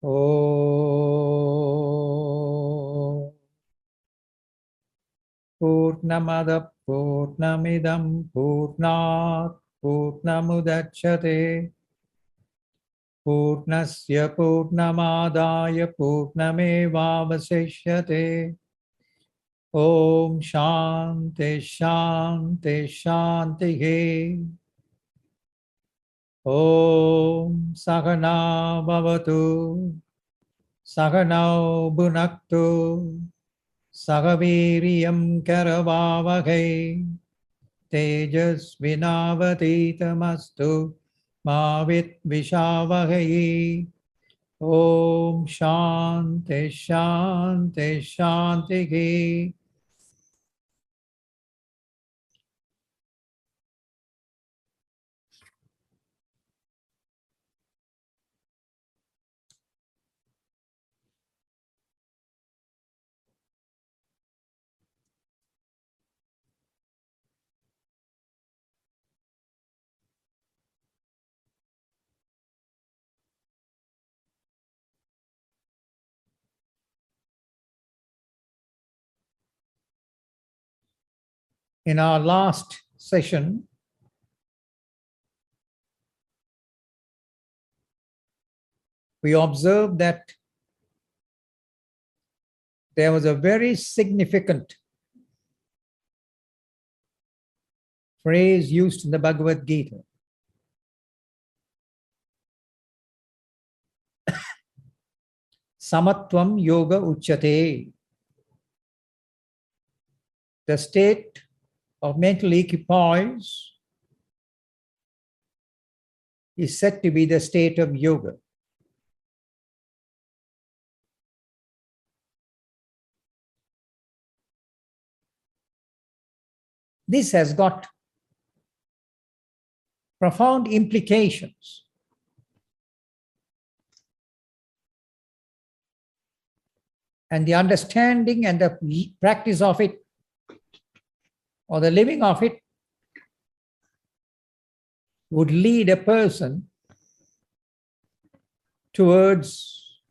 Om Purnamada Purnamidam Purnat Purnamudachyate Purnasya Purnamadaya Purnamevavasishyate. Om Shanti Shanti Shanti. Om Sahana Bhavatu Sahanau Bhunaktu Sahaviriyam Karavavakai Tejasvinavaditamastu Mavit Vishavahai. Om Shanti Shanti Shanti. In our last session, we observed that there was a very significant phrase used in the Bhagavad Gita. Samatvam yoga uchyate. The state of mental equipoise is said to be the state of yoga. This has got profound implications. And the understanding and the practice of it, or the living of it, would lead a person towards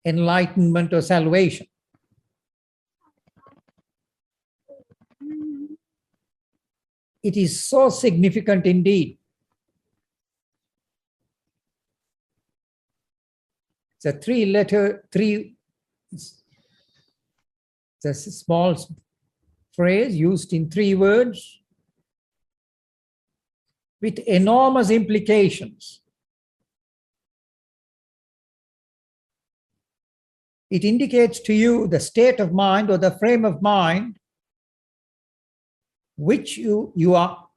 enlightenment or salvation. It is so significant indeed. It's a it's a small phrase used in 3 words with enormous implications. It indicates to you the state of mind or the frame of mind which you are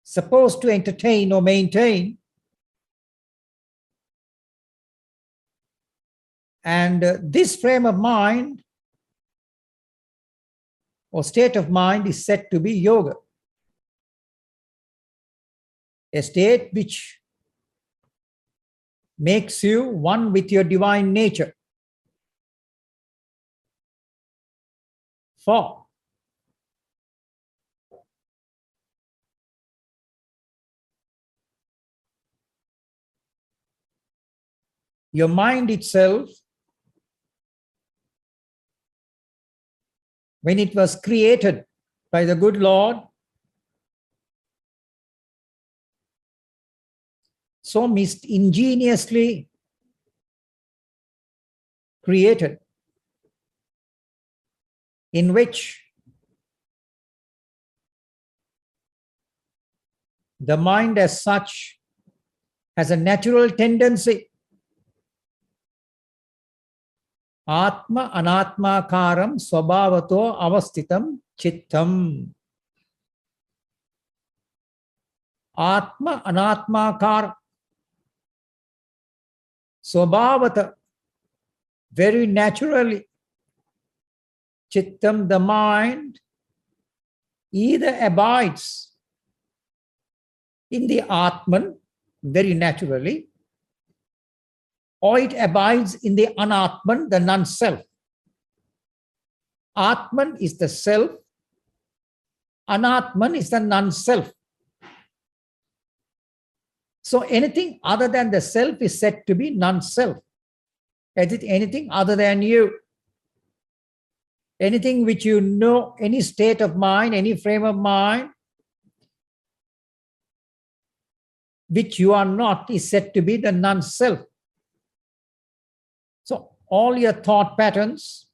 supposed to entertain or maintain. And this frame of mind or state of mind is said to be yoga. A state which makes you one with your divine nature. For your mind itself, when it was created by the good Lord, so ingeniously created, in which the mind as such has a natural tendency. Atma anatmakaram swabhavato avastitam chittam. Atma anatmakara. Swabhavata, very naturally. Chittam, the mind, either abides in the Atman, very naturally, or it abides in the Anatman, the non-self. Atman is the self, Anatman is the non-self. So anything other than the self is said to be non-self. Anything other than you. Anything which you know, any state of mind, any frame of mind, which you are not, is said to be the non-self. So all your thought patterns,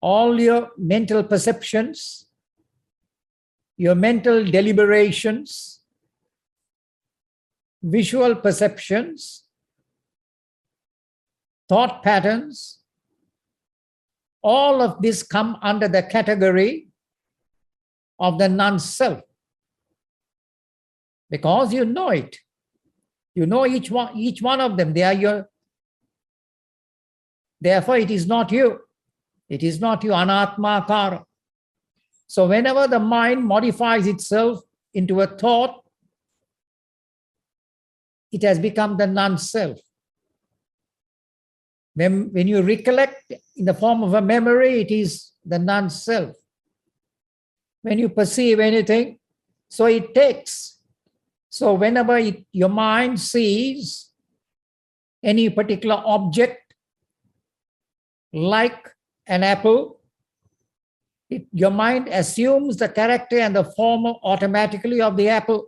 all your mental perceptions, your mental deliberations, visual perceptions, thought patterns, all of this come under the category of the non-self. Because you know it. You know each one of them. They are your. Therefore, it is not you. It is not you, anatmakara. So whenever the mind modifies itself into a thought, it has become the non-self. When you recollect in the form of a memory, it is the non-self. When you perceive anything, so it takes. So whenever your mind sees any particular object, like an apple, your mind assumes the character and the form automatically of the apple.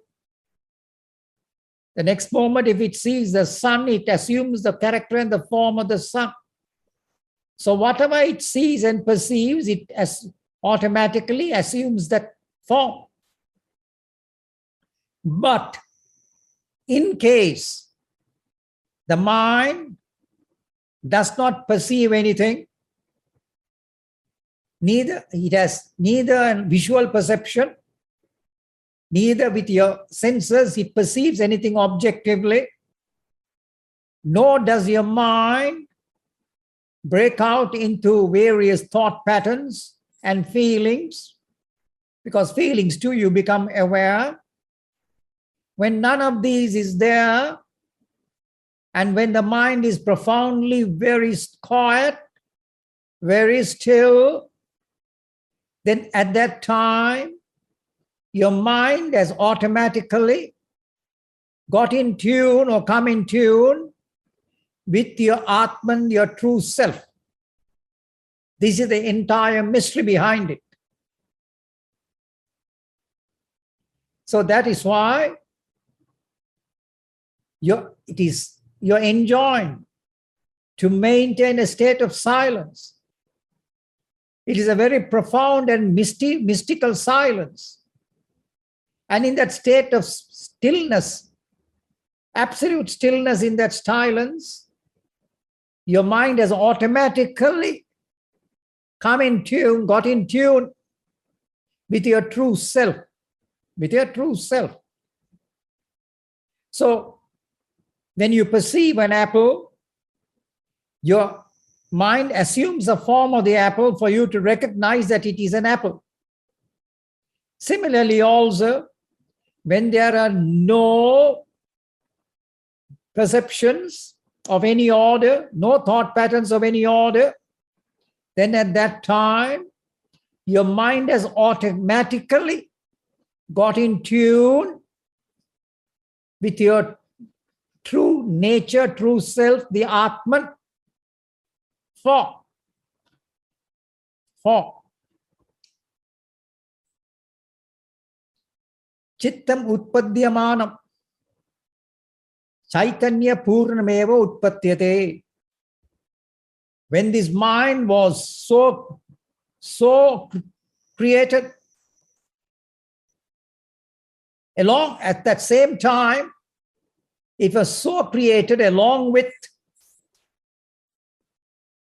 The next moment, if it sees the sun, it assumes the character and the form of the sun. So whatever it sees and perceives, it automatically assumes that form. But in case the mind does not perceive anything, it has neither visual perception, neither with your senses it perceives anything objectively, nor does your mind break out into various thought patterns and feelings, because feelings too you become aware. When none of these is there, and when the mind is profoundly very quiet, very still, then at that time, your mind has automatically got in tune or come in tune with your Atman, your true self. This is the entire mystery behind it. So that is why you're enjoined to maintain a state of silence. It is a very profound and mystical silence. And in that state of stillness, absolute stillness in that silence, your mind has automatically got in tune with your true self, So when you perceive an apple, your mind assumes the form of the apple for you to recognize that it is an apple. Similarly also, when there are no perceptions of any order, no thought patterns of any order, then at that time, your mind has automatically got in tune with your true nature, true self, the Atman, for Chittam utpadyamanam Chaitanya Purnameva Utpatyate. When this mind was so created, along at that same time, it was so created along with,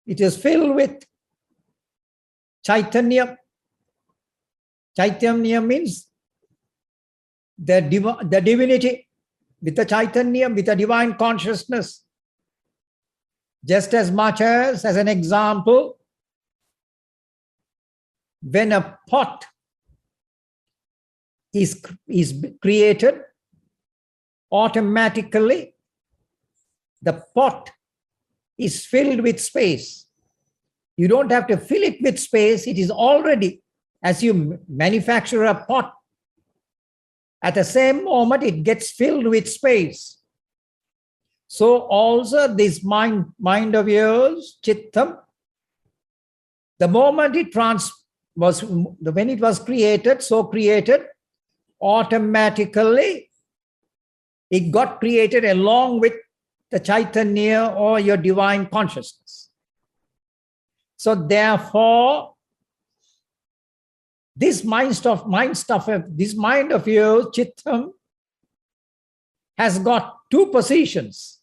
it is filled with Chaitanya. Chaitanya means the divinity, with the Chaitanya, with the divine consciousness. Just as much as an example, when a pot is created, automatically the pot is filled with space. You don't have to fill it with space, it is already, as you manufacture a pot, At the same moment, it gets filled with space. So also this mind of yours, Chittam, the moment when it was created, automatically it got created along with the Chaitanya or your divine consciousness. So therefore, this mind of yours, Chittam, has got two positions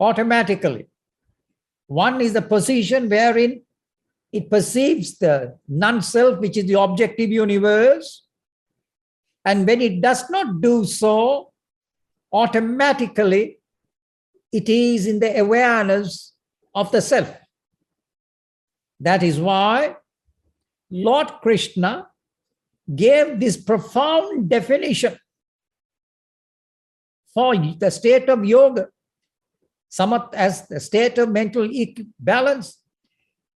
automatically. One is the position wherein it perceives the non-self, which is the objective universe. And when it does not do so, automatically it is in the awareness of the self. That is why Lord Krishna gave this profound definition for the state of yoga, samat as the state of mental balance,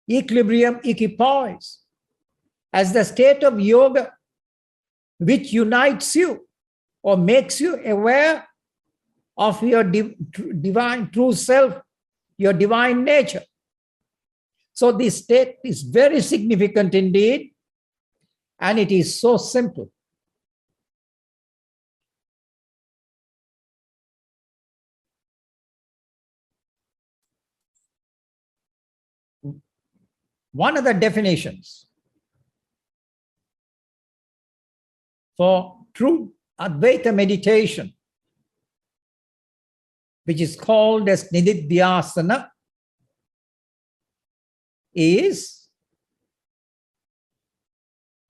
equilibrium, equipoise, as the state of yoga which unites you or makes you aware of your divine true self, your divine nature. So this state is very significant indeed, and it is so simple. One of the definitions for true Advaita meditation, which is called as Nidadiyasana, is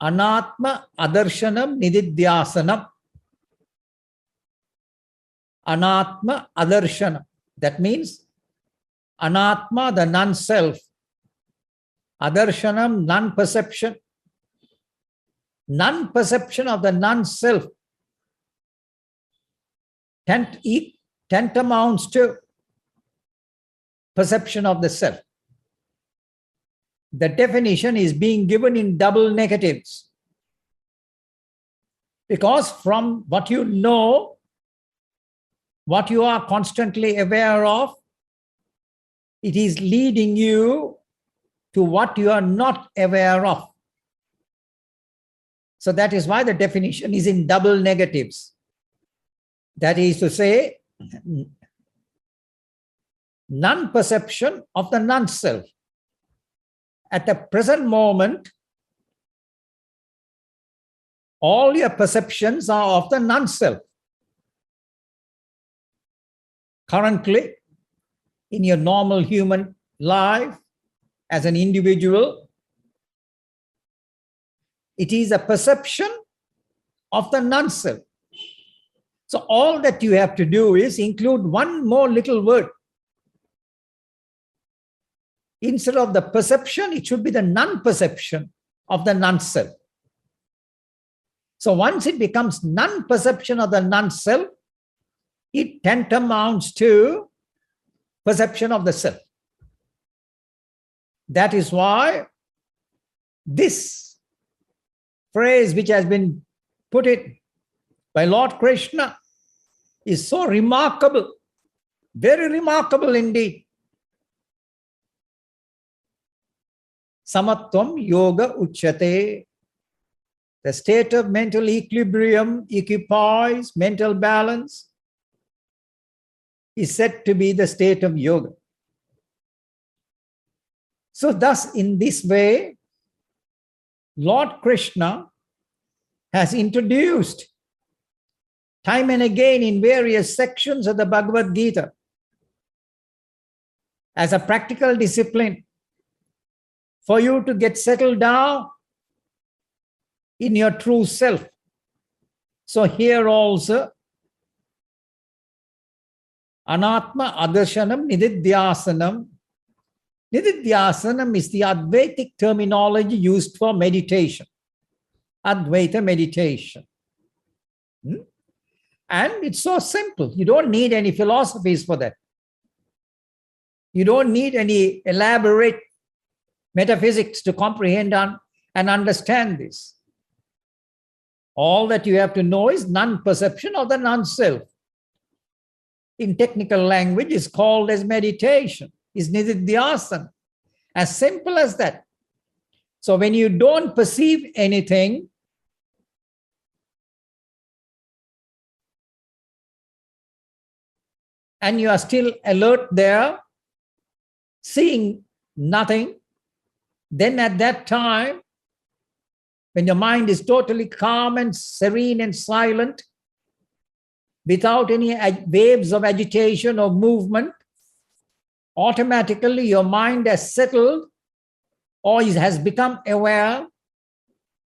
Anatma Adarshanam Nidadyasanam. Anatma Adarshanam. That means Anatma, the non-self. Adarshanam, non-perception. Non-perception of the non-self tantamounts to perception of the self. The definition is being given in double negatives. Because from what you know, what you are constantly aware of, it is leading you to what you are not aware of. So that is why the definition is in double negatives. That is to say, non-perception of the non-self. At the present moment, all your perceptions are of the non-self. Currently, in your normal human life, as an individual, it is a perception of the non-self. So all that you have to do is include one more little word. Instead of the perception, it should be the non-perception of the non-self. So once it becomes non-perception of the non-self, it tantamounts to perception of the self. That is why this phrase which has been put it by Lord Krishna is so remarkable, very remarkable indeed. Samatvam yoga uchyate. The state of mental equilibrium, equipoise, mental balance is said to be the state of yoga. So thus, in this way, Lord Krishna has introduced time and again in various sections of the Bhagavad Gita as a practical discipline for you to get settled down in your true self. So here also, Anatma Adarshanam Nidadyasanam. Nidadyasanam is the Advaitic terminology used for meditation. Advaita meditation. And it's so simple. You don't need any philosophies for that. You don't need any elaborate metaphysics to comprehend and understand this. All that you have to know is non-perception of the non-self. In technical language, is called as meditation, is Nidadiyasana. As simple as that. So when you don't perceive anything, and you are still alert there, seeing nothing, then at that time, when your mind is totally calm and serene and silent, without any waves of agitation or movement, automatically your mind has settled or has become aware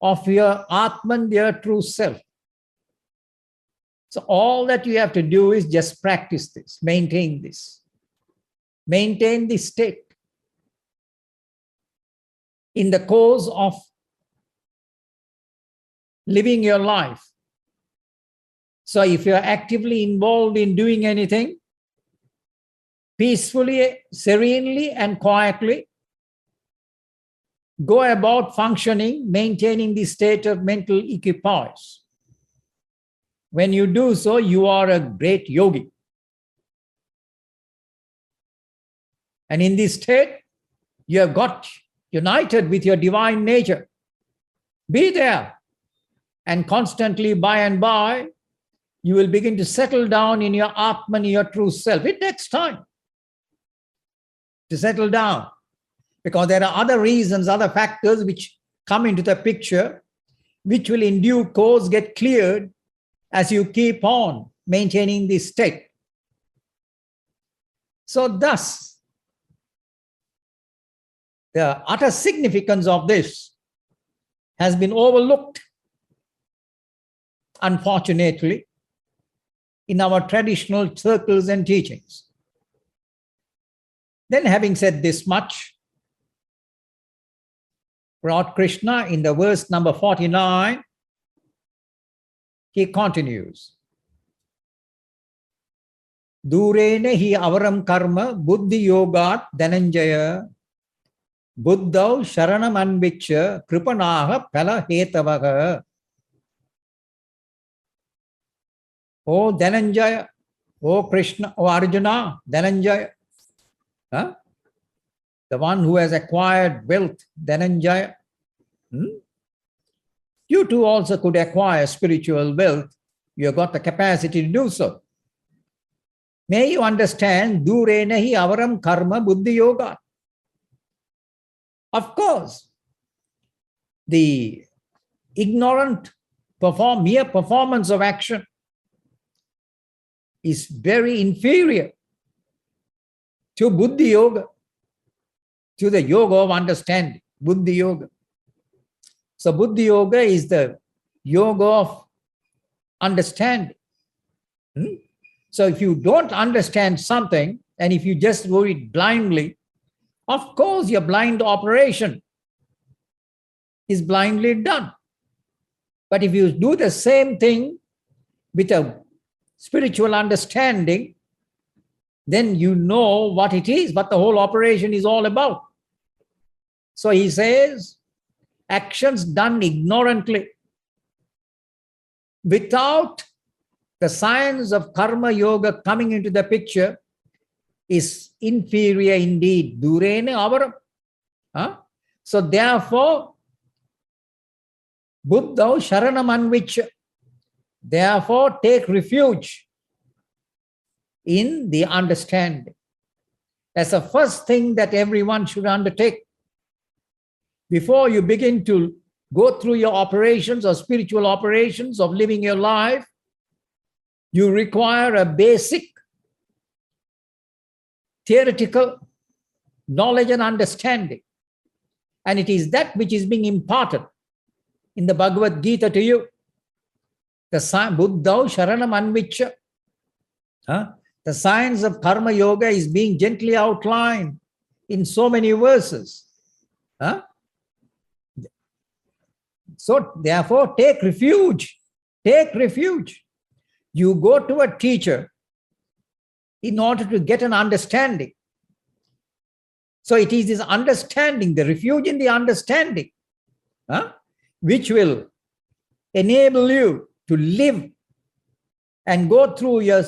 of your Atman, your true self. So all that you have to do is just practice this, maintain this. Maintain this state. In the course of living your life. So if you're actively involved in doing anything, peacefully, serenely, and quietly, go about functioning, maintaining the state of mental equipoise. When you do so, you are a great yogi. And in this state, you have got united with your divine nature. Be there. And constantly, by and by, you will begin to settle down in your Atman, your true self. It takes time to settle down, because there are other reasons, other factors which come into the picture, which will in due course get cleared as you keep on maintaining this state. So thus, the utter significance of this has been overlooked, unfortunately, in our traditional circles and teachings. Then, having said this much, Lord Krishna, in the verse number 49, he continues. Durena hi avaram karma buddhi yogat dhananjaya buddhau sharanam anvicha kripanaha phala hetavaga. Oh Dhananjaya, oh Krishna, oh Arjuna, Dhananjaya, huh? The one who has acquired wealth, Dhananjaya. You too also could acquire spiritual wealth. You have got the capacity to do so. May you understand, Durena hi avaram karma buddhi yoga. Of course, the ignorant mere performance of action is very inferior to buddhi yoga, to the yoga of understanding, buddhi yoga. So buddhi yoga is the yoga of understanding. So if you don't understand something, and if you just do it blindly, of course your blind operation is blindly done. But if you do the same thing with a spiritual understanding, then you know what it is, what the whole operation is all about. So he says, actions done ignorantly, without the science of karma yoga coming into the picture, is inferior indeed. Durena avaram. So therefore, buddhau sharanam anvicha. Therefore, take refuge in the understanding. That's the first thing that everyone should undertake. Before you begin to go through your operations or spiritual operations of living your life, you require a basic theoretical knowledge and understanding. And it is that which is being imparted in the Bhagavad Gita to you. The Buddhau Sharanam Anvicha. The science of karma yoga is being gently outlined in so many verses. So therefore, take refuge. Take refuge. You go to a teacher in order to get an understanding. So it is this understanding, the refuge in the understanding, which will enable you to live and go through your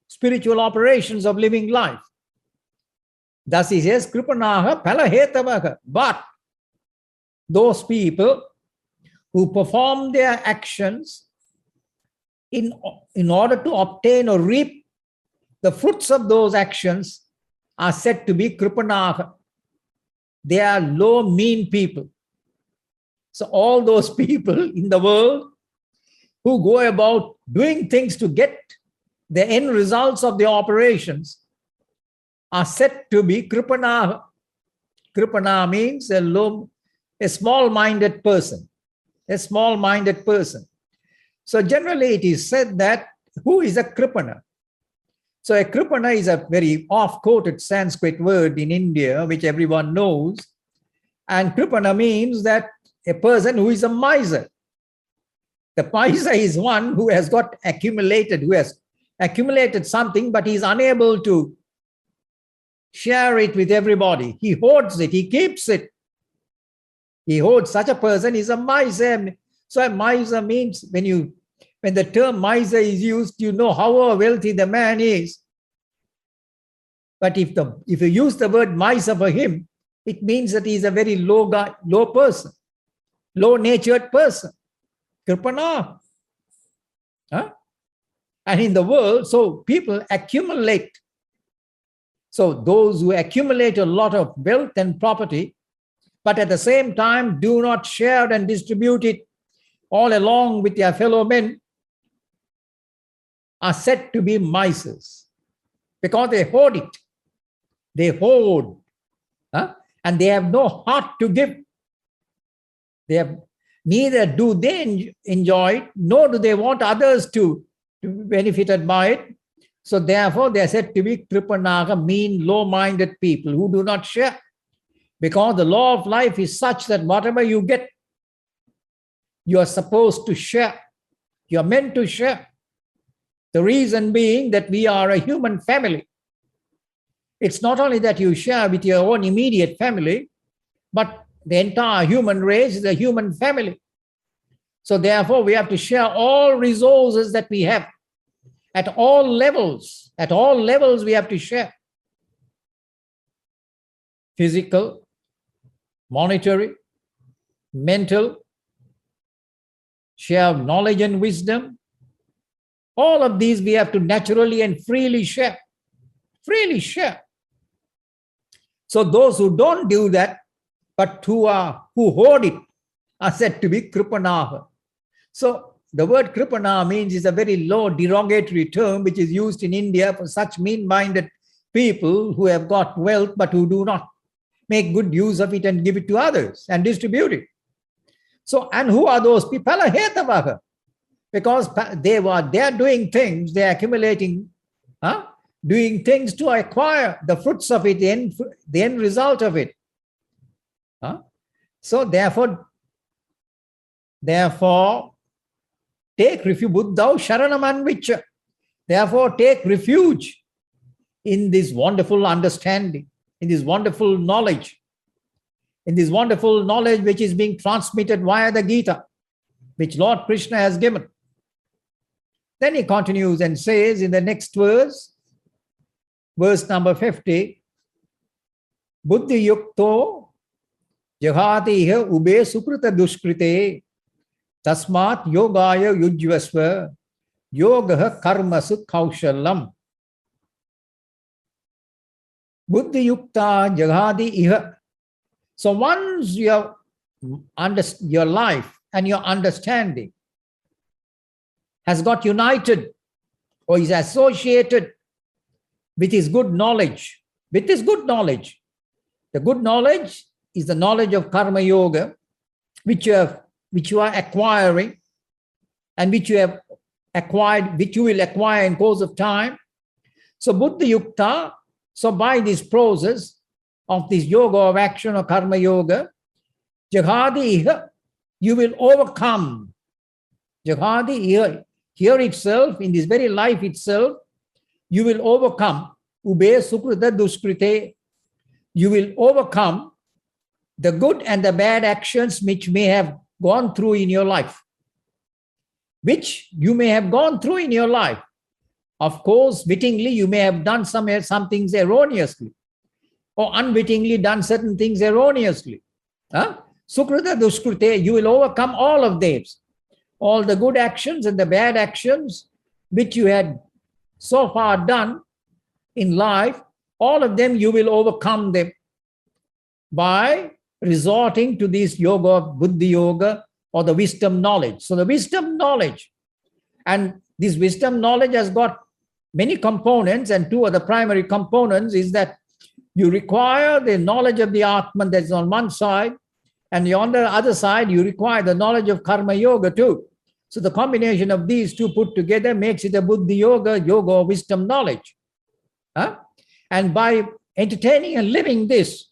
spiritual operations of living life. Thus he says, Kripanaha Palahetavaha. But those people who perform their actions in order to obtain or reap the fruits of those actions are said to be Kripanaha. They are low, mean people. So all those people in the world who go about doing things to get the end results of their operations are said to be Kripanaha. Kripana means a small-minded person. A small-minded person. So generally it is said that who is a Kripana? So a Kripana is a very oft-quoted Sanskrit word in India, which everyone knows. And Kripana means that a person who is a miser. The miser is one who has accumulated something, but he is unable to share it with everybody. He hoards it, he keeps it. He hoards. Such a person is a miser. So a miser means when the term miser is used, you know how wealthy the man is. But if you use the word miser for him, it means that he is a very low person, low-natured person. Kripana. Huh? And in the world, so people accumulate. So those who accumulate a lot of wealth and property, but at the same time do not share and distribute it all along with their fellow men, are said to be misers because they hoard it. They hoard. Huh? And they have no heart to give. Neither do they enjoy it, nor do they want others to be benefited by it. So therefore, they are said to be Kripanaga, mean, low-minded people who do not share. Because the law of life is such that whatever you get, you are supposed to share. You are meant to share. The reason being that we are a human family. It's not only that you share with your own immediate family, but the entire human race is a human family. So therefore, we have to share all resources that we have at all levels. At all levels, we have to share. Physical, monetary, mental, share knowledge and wisdom. All of these we have to naturally and freely share. Freely share. So those who don't do that, but who hoard it, are said to be Kripanaha. So the word Kripana means is a very low derogatory term which is used in India for such mean-minded people who have got wealth but who do not make good use of it and give it to others and distribute it. So, and who are those people? Because they are doing things, they are accumulating, doing things to acquire the fruits of it, the end result of it. So therefore, take refuge, Buddhau Sharanamanvicha. Therefore, take refuge in this wonderful understanding, in this wonderful knowledge, which is being transmitted via the Gita, which Lord Krishna has given. Then he continues and says in the next verse number 50, Buddhi yukto jahati iha ube sukrita duskrite tasmat yogaya yujvasva yogaha karmasu kaushalam. Buddhi yukta jahati iha. So once your life and your understanding has got united or is associated with his good knowledge, the good knowledge is the knowledge of karma yoga, which you are acquiring and which you have acquired, which you will acquire in course of time. So Buddhi Yukta, so by this process of this yoga of action or karma yoga, Jaghadi, you will overcome. Jaghadi, here itself, in this very life itself, you will overcome. Ube sukrita duskrite. You will overcome the good and the bad actions which may have gone through in your life. which you may have gone through in your life. Of course, wittingly, you may have done some things erroneously, or unwittingly done certain things erroneously. Sukrita duskrute, you will overcome all of these. All the good actions and the bad actions which you had so far done in life, all of them you will overcome them by resorting to this yoga of Buddhi Yoga or the wisdom knowledge. So the wisdom knowledge, and this wisdom knowledge has got many components, and two of the primary components is that you require the knowledge of the Atman that is on one side, and on the other side you require the knowledge of Karma Yoga too. So the combination of these two put together makes it a Buddhi Yoga, yoga or wisdom knowledge. And by entertaining and living this,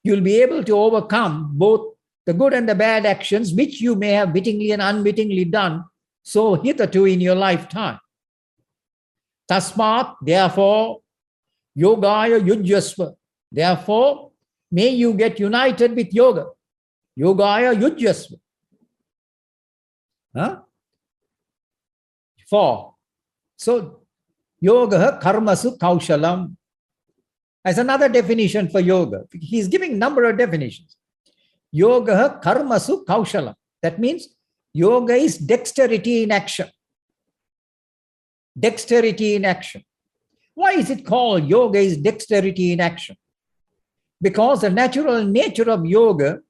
you'll be able to overcome both the good and the bad actions which you may have wittingly and unwittingly done so hitherto in your lifetime. Tasmat, therefore, yogaya yujyasva. Therefore, may you get united with yoga. Yogaya yujyasva. So, yoga karmasu kaushalam. As another definition for yoga. He's giving a number of definitions. Yoga karmasu kaushalam. That means yoga is dexterity in action. Dexterity in action. Why is it called yoga is dexterity in action? Because the natural nature of yoga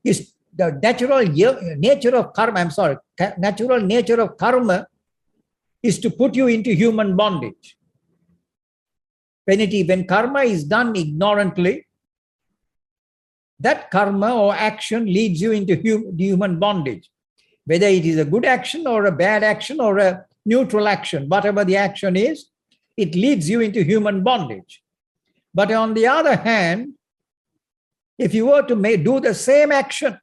is the natural nature of karma. Natural nature of karma is to put you into human bondage. When karma is done ignorantly, that karma or action leads you into human bondage. Whether it is a good action or a bad action or a neutral action, whatever the action is, it leads you into human bondage. But on the other hand, if you were to do the same action,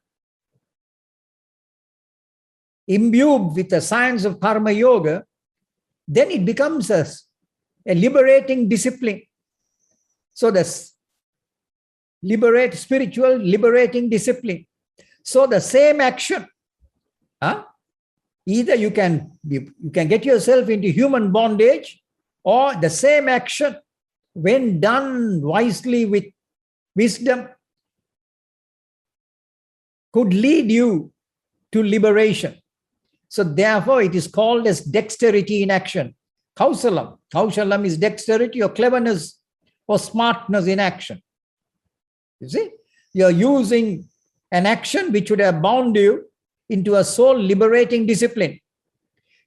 imbued with the science of Karma Yoga, then it becomes a liberating discipline. So this spiritual liberating discipline. So the same action, either you can get yourself into human bondage, or the same action, when done wisely with wisdom, could lead you to liberation. So therefore, it is called as dexterity in action. Kausalam. Kausalam is dexterity or cleverness or smartness in action. You see, you're using an action which would have bound you into a soul liberating discipline.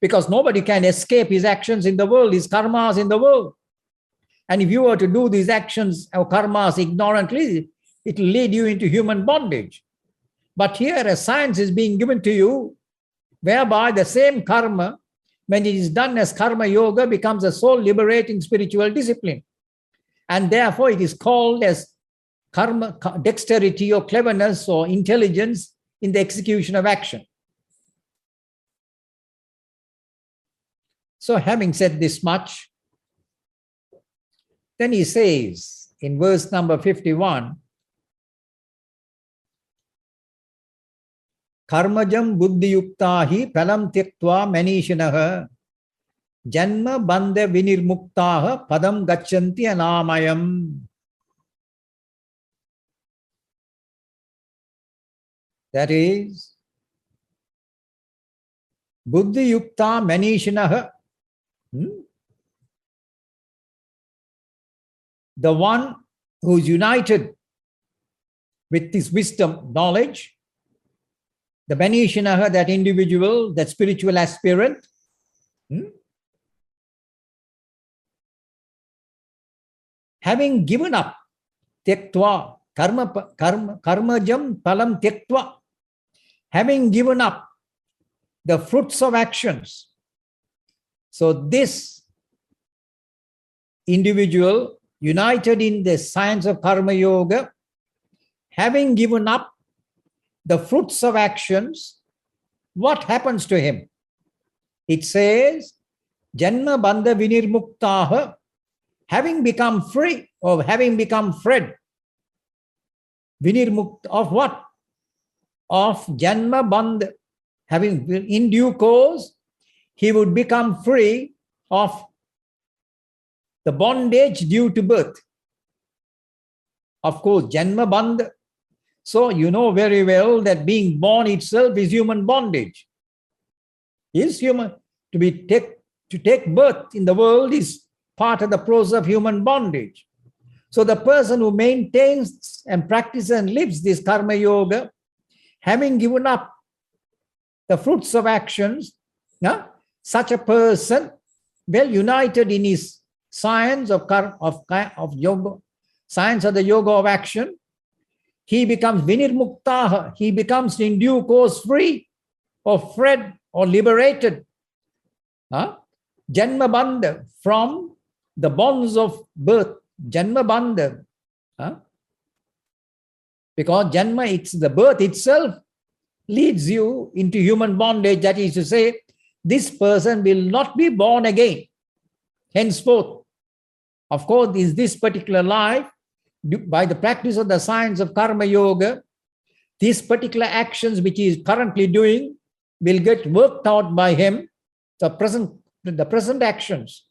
Because nobody can escape his actions in the world, his karmas in the world. And if you were to do these actions or karmas ignorantly, it will lead you into human bondage. But here a science is being given to you, whereby the same karma, when it is done as Karma Yoga, becomes a soul liberating spiritual discipline. And therefore it is called as karma, dexterity or cleverness or intelligence in the execution of action. So having said this much, then he says in verse number 51, Karmajam buddhi yuktahi palam tyaktva manishinaha janma bandha vinirmuktaha padam gachanti anamayam. That is, buddhi yukta manishinaha, the one who is united with this wisdom, knowledge, the Manishinaha, that individual, that spiritual aspirant, having given up, tyaktva, karmajam palam tyaktva, having given up the fruits of actions. So this individual, united in the science of Karma Yoga, having given up the fruits of actions, what happens to him? It says, Janma bandha vinirmuktaha, having become free or having become freed. Vinirmukta of what? Of Janma bandha, having in due course, he would become free of the bondage due to birth. Of course, Janma Bandha. So you know very well that being born itself is human bondage. Is human. To take birth in the world is part of the process of human bondage. So the person who maintains and practices and lives this karma yoga, having given up the fruits of actions, such a person, well united in his science of yoga, science of the yoga of action, he becomes vinirmuktaha, he becomes in due course free or fled or liberated. Janma bandha, from the bonds of birth. Janma bandha. Because Janma, it's the birth itself leads you into human bondage. That is to say, this person will not be born again henceforth. Of course, in this particular life, by the practice of the science of karma yoga, these particular actions which he is currently doing will get worked out by him. The present actions.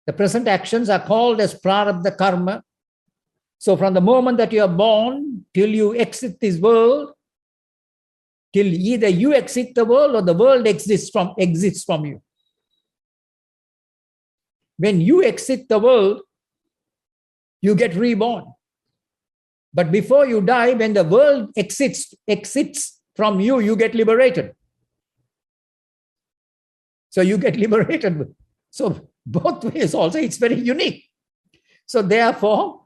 The present actions are called as prarabdha karma. So from the moment that you are born till you exit this world, till either you exit the world or the world exits from you. When you exit the world, you get reborn. But before you die, when the world exits from you, you get liberated. So you get liberated. So both ways also, it's very unique. So therefore,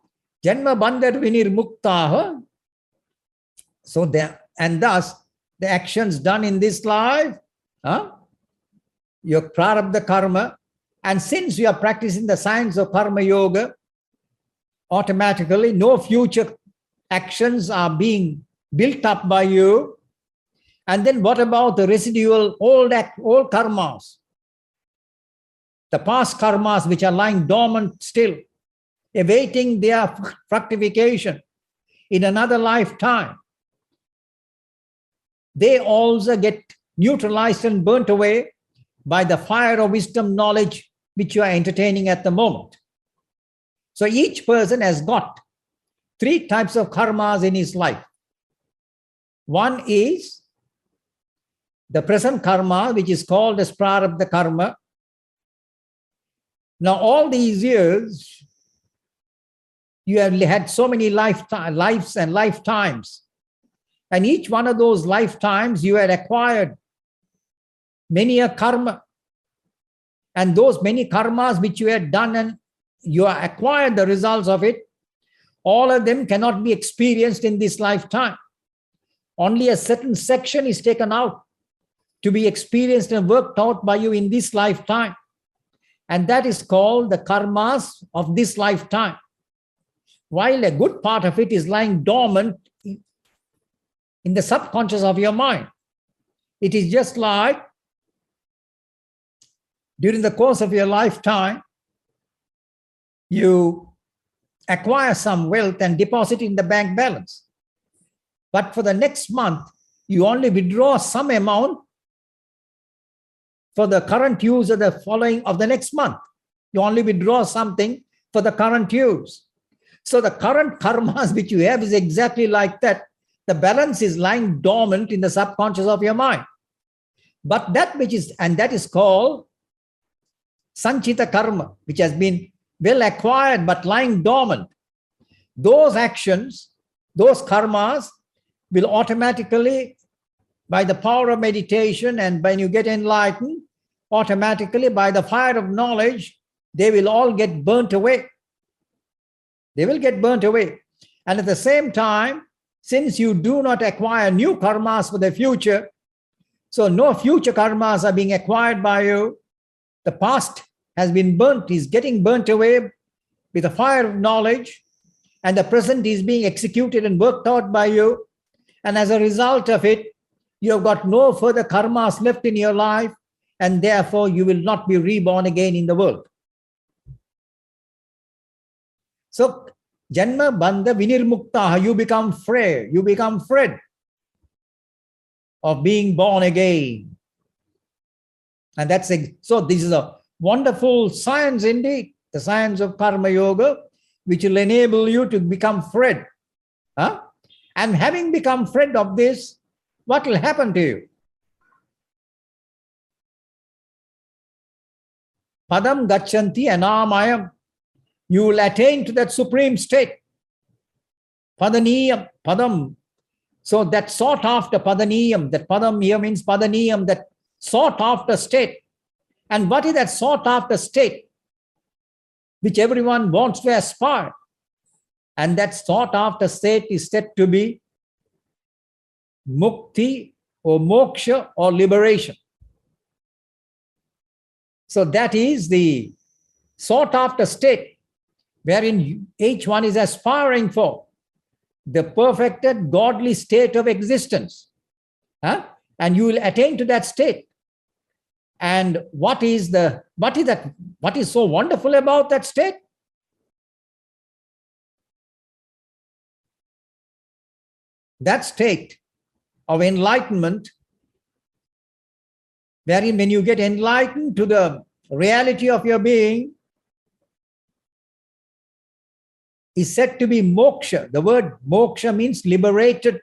Janma bandha vinirmuktaha. So there, and thus the actions done in this life, your prarabdha karma, and since you are practicing the science of karma yoga, automatically no future actions are being built up by you. And then what about the residual old karmas? The past karmas which are lying dormant still, awaiting their fructification in another lifetime. They also get neutralized and burnt away by the fire of wisdom knowledge which you are entertaining at the moment. So each person has got 3 types of karmas in his life. One is the present karma, which is called as prarabdha karma. Now, all these years, you have had so many lives and lifetimes. And each one of those lifetimes, you had acquired many a karma. And those many karmas which you had done and you acquired the results of it, all of them cannot be experienced in this lifetime. Only a certain section is taken out to be experienced and worked out by you in this lifetime. And that is called the karmas of this lifetime. While a good part of it is lying dormant in the subconscious of your mind. It is just like during the course of your lifetime, you acquire some wealth and deposit in the bank balance. But for the next month, you only withdraw some amount for the current use of the next month. You only withdraw something for the current use. So the current karmas which you have is exactly like that. The balance is lying dormant in the subconscious of your mind. But that is called sanchita karma, which has been well acquired but lying dormant. Those actions, those karmas will automatically, by the power of meditation and when you get enlightened, automatically by the fire of knowledge, they will all get burnt away. They will get burnt away. And at the same time, since you do not acquire new karmas for the future, so no future karmas are being acquired by you, the past has been burnt, is getting burnt away with the fire of knowledge, and the present is being executed and worked out by you. And as a result of it, you have got no further karmas left in your life, and therefore you will not be reborn again in the world. So, Janma bandha vinirmuktaha, you become free, you become freed of being born again. And so this is a wonderful science indeed, the science of Karma Yoga, which will enable you to become friend. Huh? And having become friend of this, what will happen to you? Padam gachanti anamayam. You will attain to that supreme state. Padaniyam, padam. So that sought after padaniyam, that padam here means padaniyam, that sought after state. And what is that sought after state? Which everyone wants to aspire. And that sought after state is said to be mukti or moksha or liberation. So that is the sought after state wherein each one is aspiring for the perfected godly state of existence. Huh? And you will attain to that state. And what is so wonderful about that state? That state of enlightenment, wherein when you get enlightened to the reality of your being, is said to be moksha. The word moksha means liberated.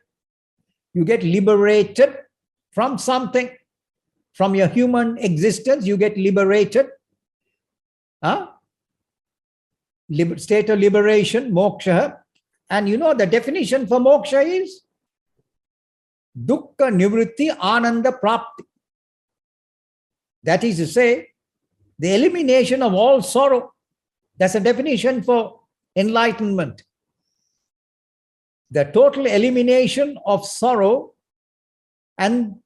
You get liberated from something, from your human existence, you get liberated. State of liberation, moksha. And you know the definition for moksha is dukkha nivritti ananda prapti. That is to say, the elimination of all sorrow. That's a definition for enlightenment. The total elimination of sorrow and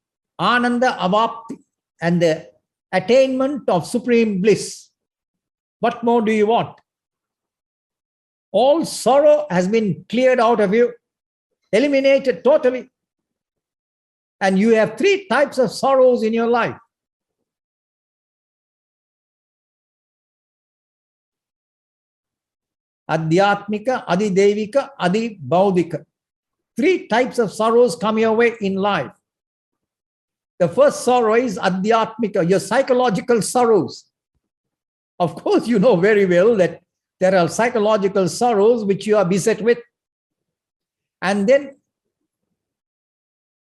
ananda avapti, and the attainment of supreme bliss. What more do you want? All sorrow has been cleared out of you, eliminated totally. And you have three types of sorrows in your life. Adhyatmika, Adidevika, Adibhaudika. Three types of sorrows come your way in life. The first sorrow is Adhyatmika, your psychological sorrows. Of course, you know very well that there are psychological sorrows which you are beset with. And then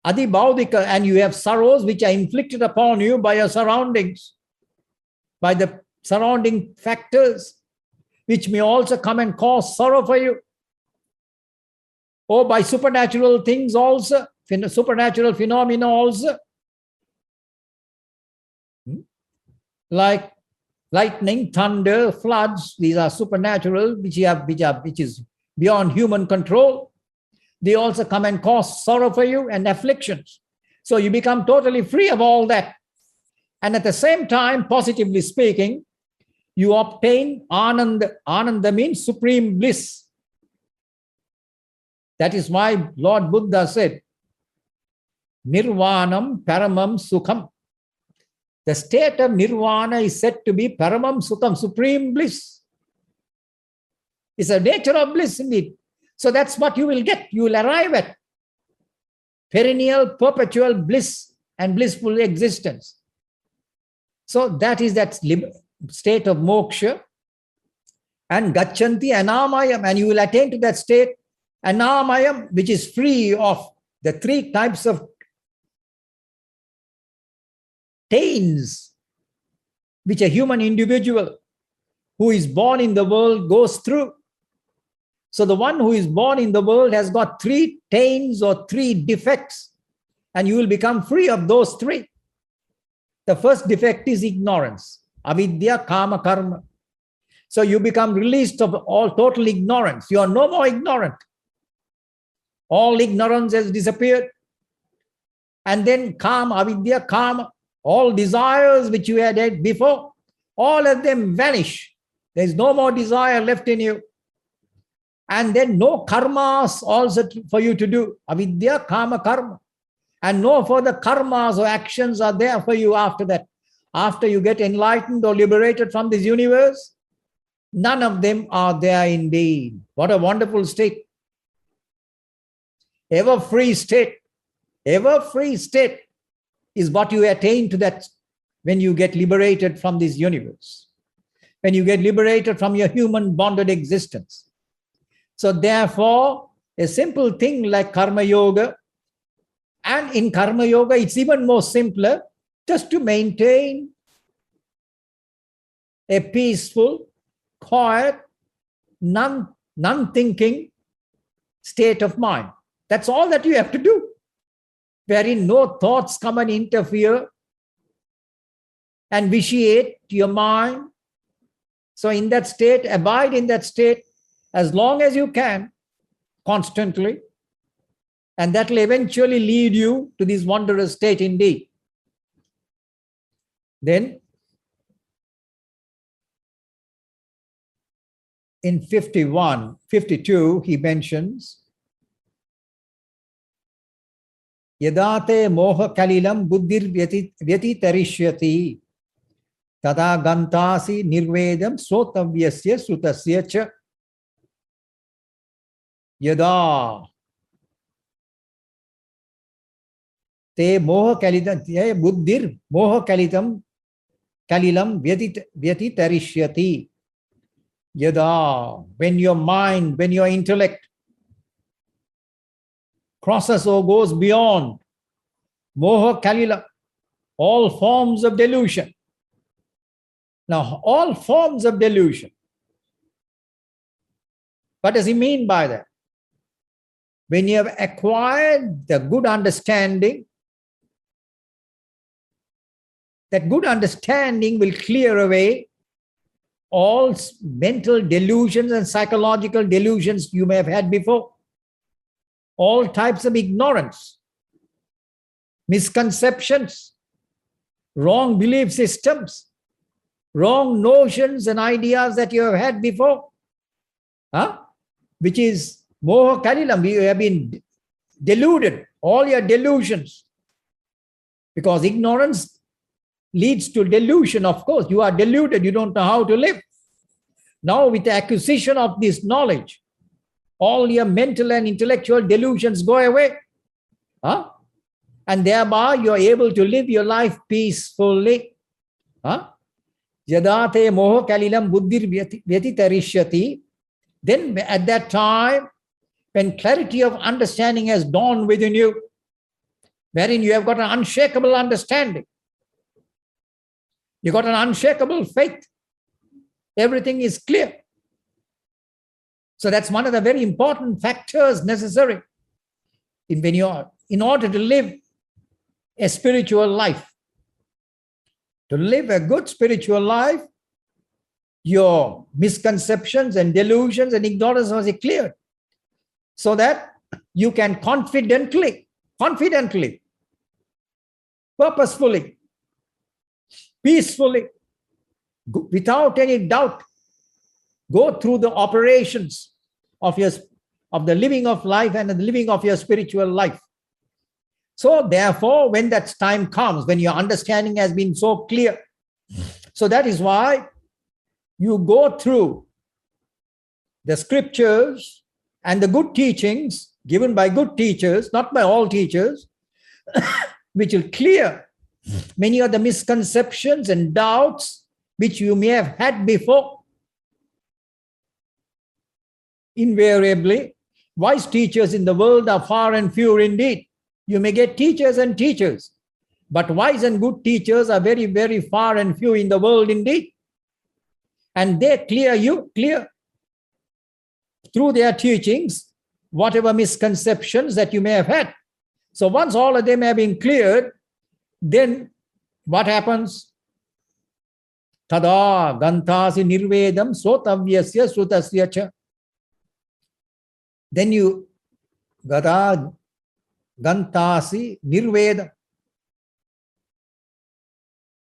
Adibhaudika, and you have sorrows which are inflicted upon you by your surroundings, by the surrounding factors, which may also come and cause sorrow for you. Or by supernatural things also, supernatural phenomena also. Like lightning, thunder, floods, these are supernatural, which is beyond human control. They also come and cause sorrow for you and afflictions. So you become totally free of all that. And at the same time, positively speaking, you obtain ananda. Ananda means supreme bliss. That is why Lord Buddha said, Nirvanam paramam sukham. The state of nirvana is said to be paramam sukham, supreme bliss. It's a nature of bliss indeed. So that's what you will get. You will arrive at perennial, perpetual bliss and blissful existence. So that is that state of moksha. And gachanti anamayam, and you will attain to that state, anamayam, which is free of the three types of taints which a human individual who is born in the world goes through. So the one who is born in the world has got three taints or three defects, and you will become free of those three. The first defect is ignorance, avidya, kama, karma. So you become released of all total ignorance. You are no more ignorant. All ignorance has disappeared. And then kama, avidya, kama, all desires which you had before, all of them vanish. There is no more desire left in you. And then no karmas also for you to do. Avidya, kama, karma. And no further karmas or actions are there for you after that. After you get enlightened or liberated from this universe, none of them are there indeed. What a wonderful state. Ever free state. Ever free state is what you attain to that when you get liberated from this universe, when you get liberated from your human bonded existence. So therefore, a simple thing like karma yoga, and in karma yoga, it's even more simpler, just to maintain a peaceful, quiet, non-thinking state of mind. That's all that you have to do, wherein no thoughts come and interfere and vitiate your mind. So in that state, abide in that state as long as you can, constantly, and that will eventually lead you to this wondrous state indeed. Then in 52, he mentions, Yadate moha kalilam buddhir vyatitarishyati tada gantasi nirvedam sotavyasya sutasya cha. Yada te moha kalitam buddhir moha kalilam vyatitarishyati. Yada, when your mind, when your intellect crosses or goes beyond moha kalila, all forms of delusion. Now, all forms of delusion. What does he mean by that? When you have acquired the good understanding, that good understanding will clear away all mental delusions and psychological delusions you may have had before. All types of ignorance, misconceptions, wrong belief systems, wrong notions and ideas that you have had before, which is moha kalilam. You have been deluded, all your delusions, because ignorance leads to delusion. Of course, you are deluded, you don't know how to live. Now, with the acquisition of this knowledge, all your mental and intellectual delusions go away. And thereby you are able to live your life peacefully. Yadate moha kalilam buddhir vyatitarishyati. Then at that time, when clarity of understanding has dawned within you, wherein you have got an unshakable understanding, you got an unshakable faith, everything is clear. So that's one of the very important factors necessary in order to live a spiritual life. To live a good spiritual life, your misconceptions and delusions and ignorance must be cleared, so that you can confidently, purposefully, peacefully, without any doubt, go through the operations of the living of life and the living of your spiritual life. So therefore, when that time comes, when your understanding has been so clear, so that is why you go through the scriptures and the good teachings given by good teachers, not by all teachers, which will clear many of the misconceptions and doubts which you may have had before. Invariably, wise teachers in the world are far and few indeed. You may get teachers and teachers, but wise and good teachers are very, very far and few in the world indeed. And they clear through their teachings whatever misconceptions that you may have had. So once all of them have been cleared, then what happens? Tada gantasi nirvedam sotavyasya sutasya cha. Then you gada gantasi nirvedam.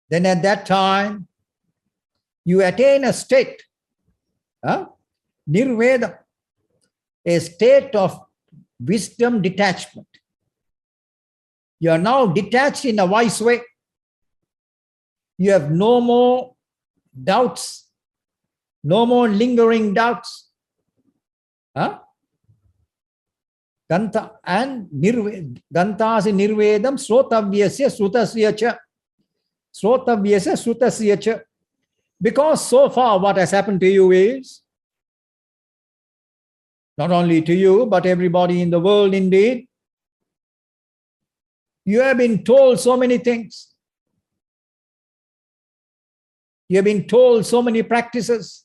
Then at that time, you attain a state, nirvedam, a state of wisdom detachment. You are now detached in a wise way. You have no more doubts, no more lingering doubts. Gantasi nirvedam sotavyasya sutasya cha. Srotavyasa Srutasya cha. Because so far what has happened to you is, not only to you, but everybody in the world indeed, you have been told so many things. You have been told so many practices,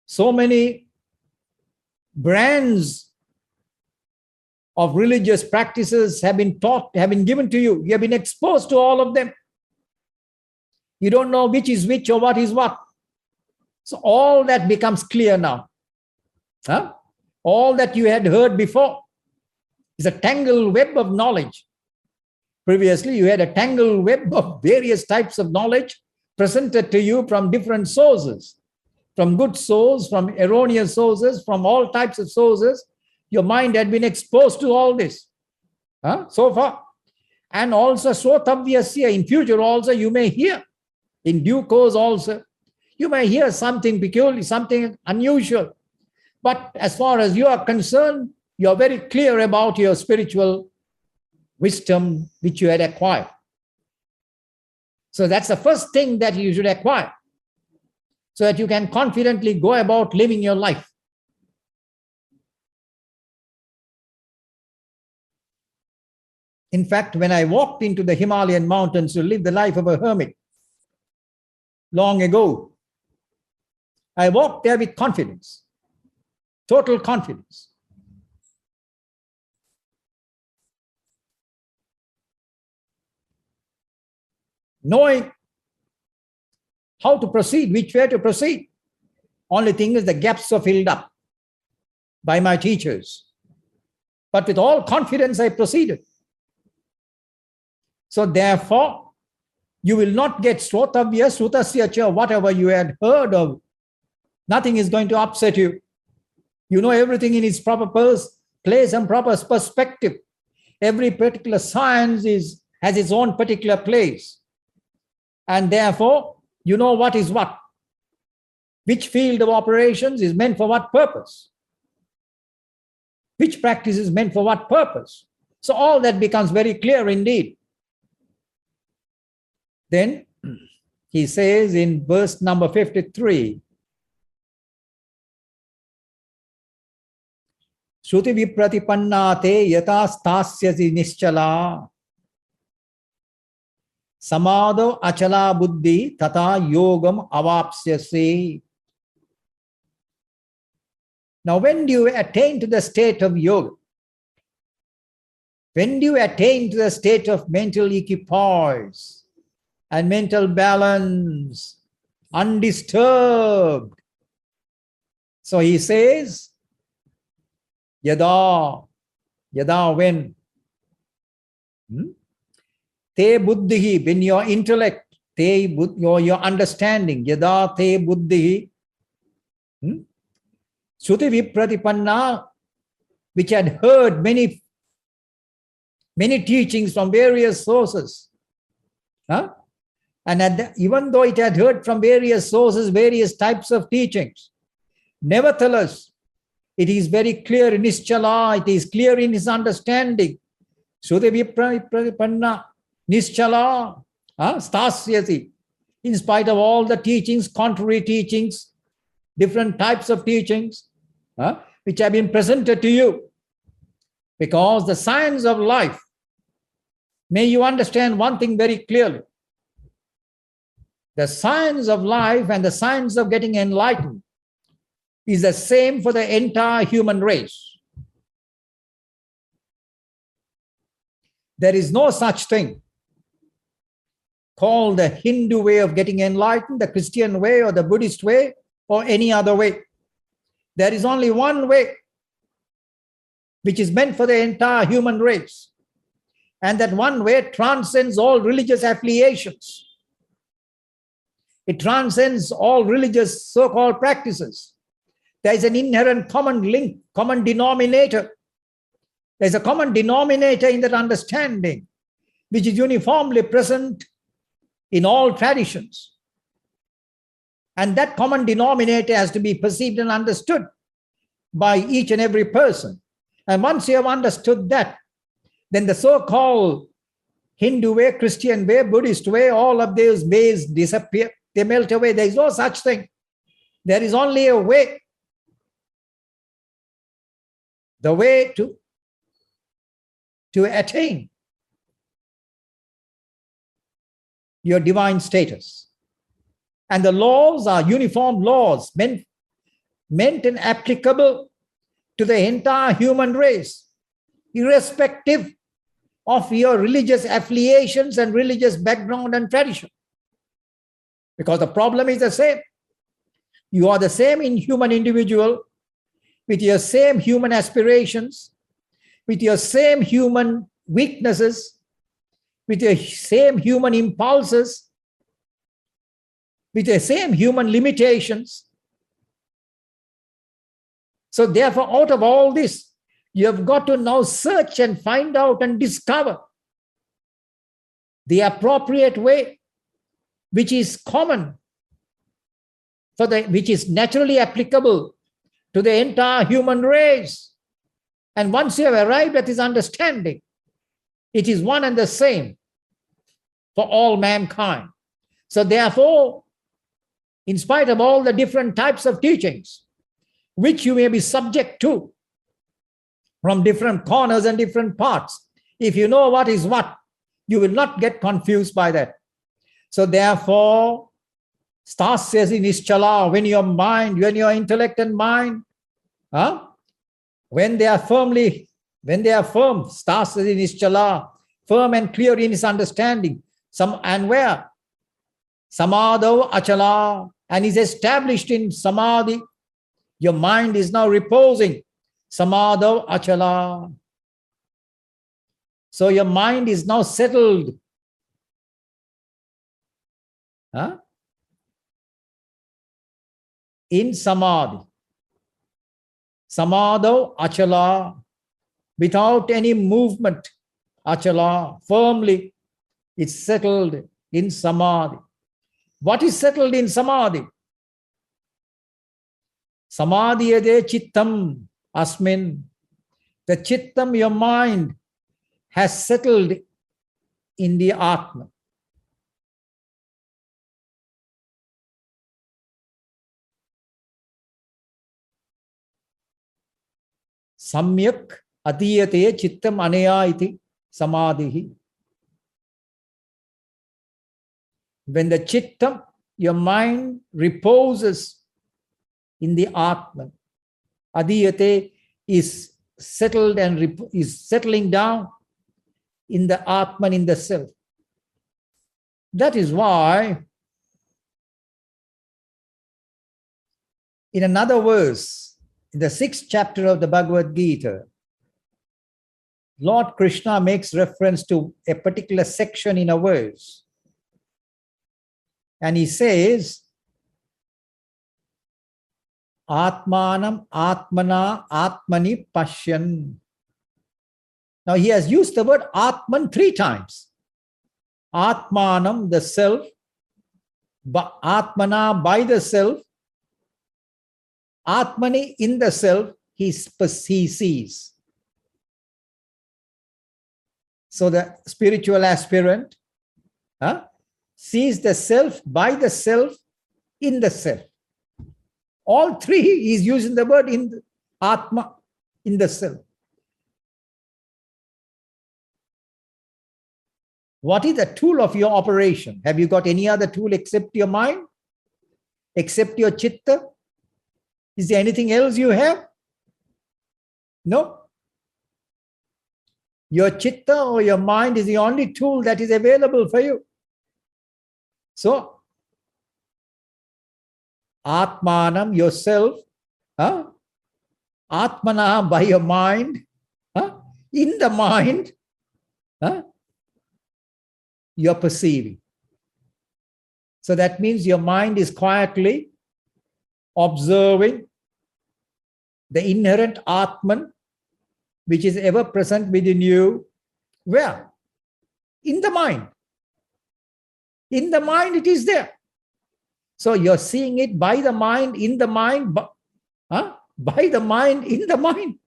so many brands of religious practices have been taught, have been given to you. You have been exposed to all of them. You don't know which is which or what is what. So all that becomes clear now. Huh? All that you had heard before is a tangled web of knowledge. Previously, you had a tangled web of various types of knowledge presented to you from different sources, from good sources, from erroneous sources, from all types of sources. Your mind had been exposed to all this so far. And also, Srotavyasya, in future also, you may hear, in due course also, you may hear something peculiar, something unusual. But as far as you are concerned, you are very clear about your spiritual wisdom which you had acquired. So that's the first thing that you should acquire, so that you can confidently go about living your life. In fact, when I walked into the Himalayan mountains to live the life of a hermit long ago, I walked there with confidence, total confidence. Knowing how to proceed, which way to proceed. Only thing is the gaps are filled up by my teachers. But with all confidence I proceeded. So therefore, you will not get Srotavya, Srutasya cha, whatever you had heard of. Nothing is going to upset you. You know everything in its proper place and proper perspective. Every particular science has its own particular place. And therefore, you know what is what. Which field of operations is meant for what purpose. Which practice is meant for what purpose. So all that becomes very clear indeed. Then he says in verse number 53, Shruti vipratipanna te yata stasyasi nischala samadho achala buddhi tata yogam avapsyasi. Now when do you attain to the state of yoga? When do you attain to the state of mental equipoise and mental balance, undisturbed? So he says, yada when? Te buddhihi, when your intellect, your understanding, yada te buddhihi, Shruti vipratipanna, which had heard many teachings from various sources. And even though it had heard from various sources, various types of teachings, nevertheless, it is very clear in nischala, it is clear in his understanding. Shruti vipratipanna, nischala, stasyasi. In spite of all the teachings, contrary teachings, different types of teachings, which have been presented to you. Because the science of life, may you understand one thing very clearly. The science of life and the science of getting enlightened is the same for the entire human race. There is no such thing called the Hindu way of getting enlightened, the Christian way or the Buddhist way or any other way. There is only one way which is meant for the entire human race. And that one way transcends all religious affiliations. It transcends all religious so-called practices. There is an inherent common link, common denominator. There is a common denominator in that understanding, which is uniformly present in all traditions. And that common denominator has to be perceived and understood by each and every person. And once you have understood that, then the so-called Hindu way, Christian way, Buddhist way, all of those ways disappear. They melt away. There is no such thing. There is only a way. The way to attain your divine status. And the laws are uniform laws meant and applicable to the entire human race, irrespective of your religious affiliations and religious background and tradition. Because the problem is the same. You are the same human individual with your same human aspirations, with your same human weaknesses, with your same human impulses, with your same human limitations. So therefore, out of all this, you have got to now search and find out and discover the appropriate way, which is common, which is naturally applicable to the entire human race. And once you have arrived at this understanding, it is one and the same for all mankind. So therefore, in spite of all the different types of teachings, which you may be subject to from different corners and different parts, if you know what is what, you will not get confused by that. So therefore, Stasya Nischala, when your mind, when your intellect and mind, when they are firm, Stasya Nischala, firm and clear in his understanding, and where? Samadho Achala, and is established in Samadhi. Your mind is now reposing. Samadho Achala. So your mind is now settled. In Samadhi. Samadho Achala. Without any movement. Achala. Firmly. It's settled in Samadhi. What is settled in Samadhi? Samadhiyade chittam asmin. The chittam, your mind, has settled in the Atma. Samyak adiyate chittam anaya iti samadhihi. When the chittam, your mind, reposes in the Atman, adiyate is settled and is settling down in the Atman, in the self. That is why in another verse, in the 6th chapter of the Bhagavad Gita, Lord Krishna makes reference to a particular section in a verse. And he says, Atmanam Atmana Atmani Pashyan. Now he has used the word Atman 3 times. Atmanam, the self, Atmana, by the self, Atmani, in the self, he sees. So the spiritual aspirant sees the self, by the self, in the self. All 3 is using the word in the Atma, in the self. What is the tool of your operation? Have you got any other tool except your mind? Except your chitta? Is there anything else you have? No. Your chitta or your mind is the only tool that is available for you. So, Atmanam, yourself, Atmana, by your mind, in the mind, you're perceiving. So that means your mind is quietly observing the inherent Atman, which is ever present within you. Where? In the mind. In the mind it is there. So you're seeing it by the mind, in the mind, by the mind, in the mind.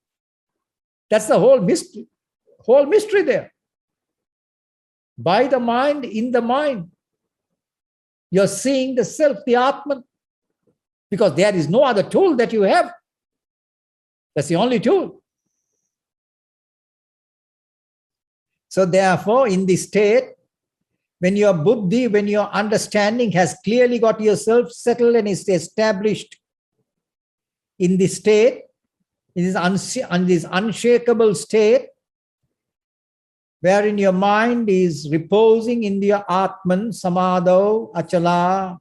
That's the whole mystery there. By the mind, in the mind. You're seeing the self, the Atman. Because there is no other tool that you have. That's the only tool. So therefore, in this state, when your buddhi, when your understanding has clearly got yourself settled and is established in this state, in this unshakable state, wherein your mind is reposing in the Atman, Samadho, Achala,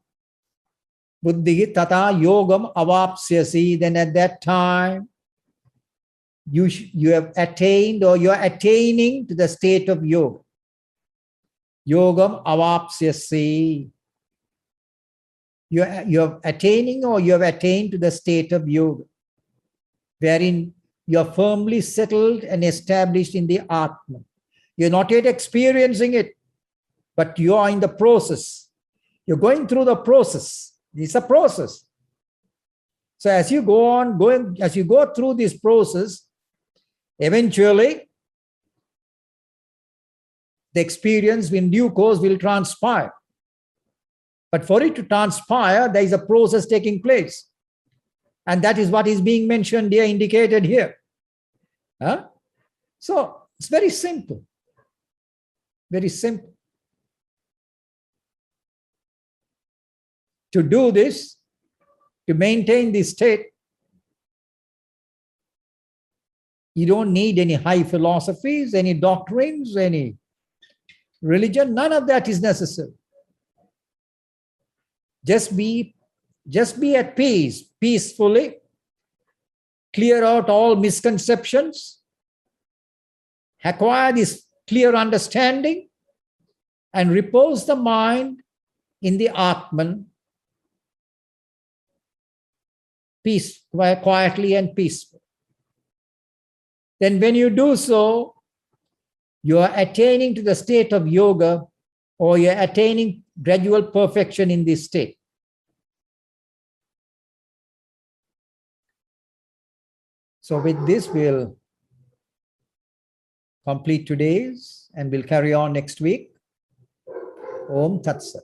Buddhi, Tata, Yogam, Avapsyasi, then at that time, you have attained or you are attaining to the state of yoga. Yogam Avapsyasi. You are attaining or you have attained to the state of yoga, wherein you are firmly settled and established in the Atman. You're not yet experiencing it, but you are in the process. You're going through the process. It's a process. So as you go on, as you go through this process, eventually the experience in due course will transpire. But for it to transpire, there is a process taking place. And that is what is being mentioned here, indicated here. Huh? So it's very simple. Very simple. To do this, to maintain this state, you don't need any high philosophies, any doctrines, any religion. None of that is necessary. Just be at peace, peacefully. Clear out all misconceptions. Acquire this clear understanding and repose the mind in the Atman, peace, quietly and peacefully. Then when you do so, you are attaining to the state of yoga, or you're attaining gradual perfection in this state. So with this, we'll complete today's and we'll carry on next week. Om Tat Sat.